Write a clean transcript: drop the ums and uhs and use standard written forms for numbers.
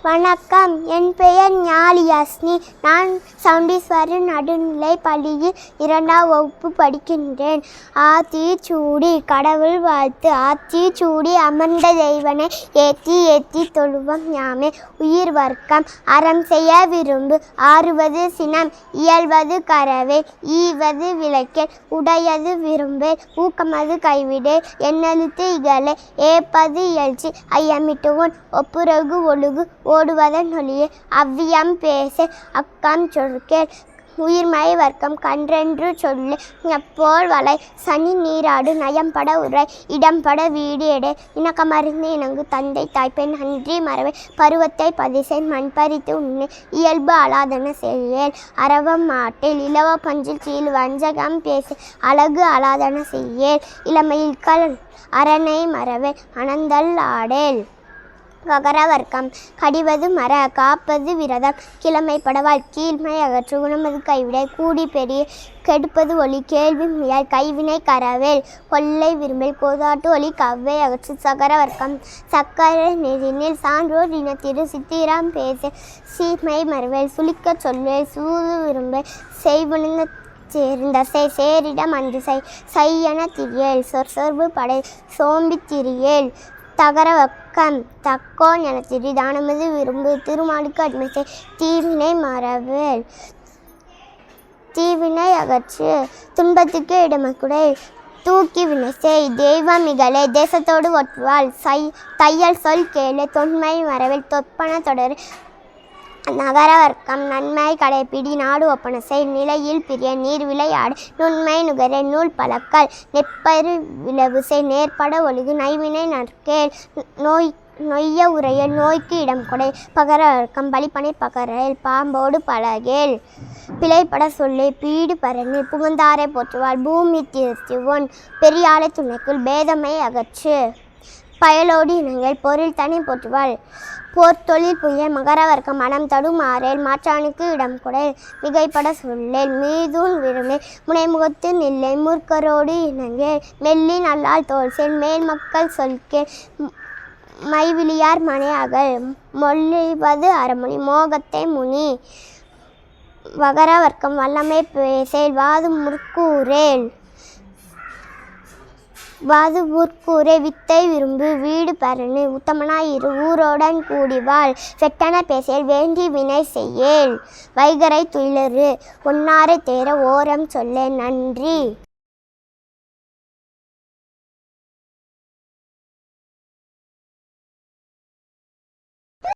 வணக்கம், என் பெயர் ஞாலியாஸ்னி. நான் சவுண்டீஸ்வரர் நடுநிலைப் பள்ளியில் 2ஆம் வகுப்பு படிக்கின்றேன். ஆத்திச்சூடி கடவுள் வாழ்த்து. ஆத்திச்சூடி அமர்ந்த தெய்வனை ஏத்தி ஏத்தி தொழுவம் யாமே. உயிர் வர்க்கம் அறம் செய்ய விரும்பு. ஆறுவது சினம், இயல்வது கரவேல், ஈவது விளக்கேல், உடையது விரும்பேல், ஊக்கமது கைவிடேல், எண்ணெழுத்து இகழே, ஏப்பது இயல்ச்சி, ஐயமிட்டு உன் ஒப்புரகு ஒழுகு, ஓடுவதன் ஒளியே, அவ்வியம் பேசேல், அக்கம் சொற்கேள். உயிர்மை வர்க்கம் கன்றென்று சொல்லு. எப்போல் வளை சனி நீராடு, நயம்பட உரை, இடம்பட வீடு எடே, இணக்கமறிந்து இணங்கு, தந்தை தாய்ப்பெண் நன்றி மறவே, பருவத்தை பதிசெய், மண் பறித்து உண்ணு, இயல்பு அலாதன செய்யேல், அரவம் மாட்டேல், இலவ பஞ்சில் சீல், வஞ்சகம் பேசேல், அழகு அலாதன செய்யேல், இளமையில் கல் அரணை மறவே, மணந்தல் ஆடேல். வகர வர்க்கம் கடிவது மர, காப்பது விரதம், கிழமை படவால், கீழ்மை அகற்று, குணமது கைவிடை, கூடி பெரிய, கெடுப்பது ஒளி, கேள்வி முயல், கைவினை கரவேல், கொள்ளை விரும்பேல், கோதாட்டு ஒளி, கவ்வை அகற்று. சகர வர்க்கம் சக்கர நெறினில், சான்றோர் இனத்திரு, சித்திரம் பேசேல், சீமை மறவேல், சுளிக்க சொல்வேல், சூது விரும்பேல், செய்வுணிந்த சேர்ந்தசை, சேரிடம் அன்று செய்யன திரியேல், சொற்சொர்பு படை, சோம்பி திரியேல். தகர வர்க்கம் தக்கோன் என திரி, தானமது விரும்பு, திருமாலுக்கு அடிமை செய், தீவினை மறவேல், தீவினை அகற்று, துன்பத்துக்கு இடமக்குடை, தூக்கி வினை செய், தெய்வம் இகழே, தேசத்தோடு ஒற்றுவாள், தையல் சொல் கேளு, தொன்மை மறவேல், தொற்பன தொடரு. நகர வர்க்கம் நன்மை கடைப்பிடி, நாடு ஒப்பன செய், நிலையில் பிரிய, நீர் விளையாடு, நுண்மை நுகரே, நூல் பழக்கல், நெற்பயிறு விளைவு செய், நேர்பட ஒழுகு, நைவினை நற்கேள், நொய்ய உரையல், நோய்க்கு இடம் கொடை. பகர வர்க்கம் பலிப்பனை பகரேல், பாம்போடு பழகேல், பிழைப்பட சொல்லே, பீடு பரணி, புகுந்தாரை போற்றுவாள், பூமி திருத்திவோன், பெரியாளை துணைக்குள், பேதமை அகற்று, பயலோடு இணங்கேல், பொருள் தனி போற்றுவாள், போர்த்தொழில் புயல். மகர வர்க்கம் மனம் தடுமாறேல், மாற்றானுக்கு இடம் கொடேல், மிகைப்பட சொல்லேல், மீதூன் விரும்பேல், முனைமுகத்து நில்லை, மூர்க்கரோடு இணங்கேல், மெல்லி நல்லால் தோல்சேல், மேல் மக்கள் சொல்கேள், மைவிலியார் மனை அகல், மொழிவது அறமொழி, மோகத்தை முனி. வகர வர்க்கம் வல்லமை பேசேல், வாது முற்கூரே, வித்தை விரும்பு, வீடு பரணு, உத்தமனாய் இரு, ஊரோடன் கூடிவாள், வெட்டன பேசேல், வேண்டி வினை செய்யேல், வைகரை துயிலரு, ஒன்னாரை தேர ஓரம் சொல்லே. நன்றி.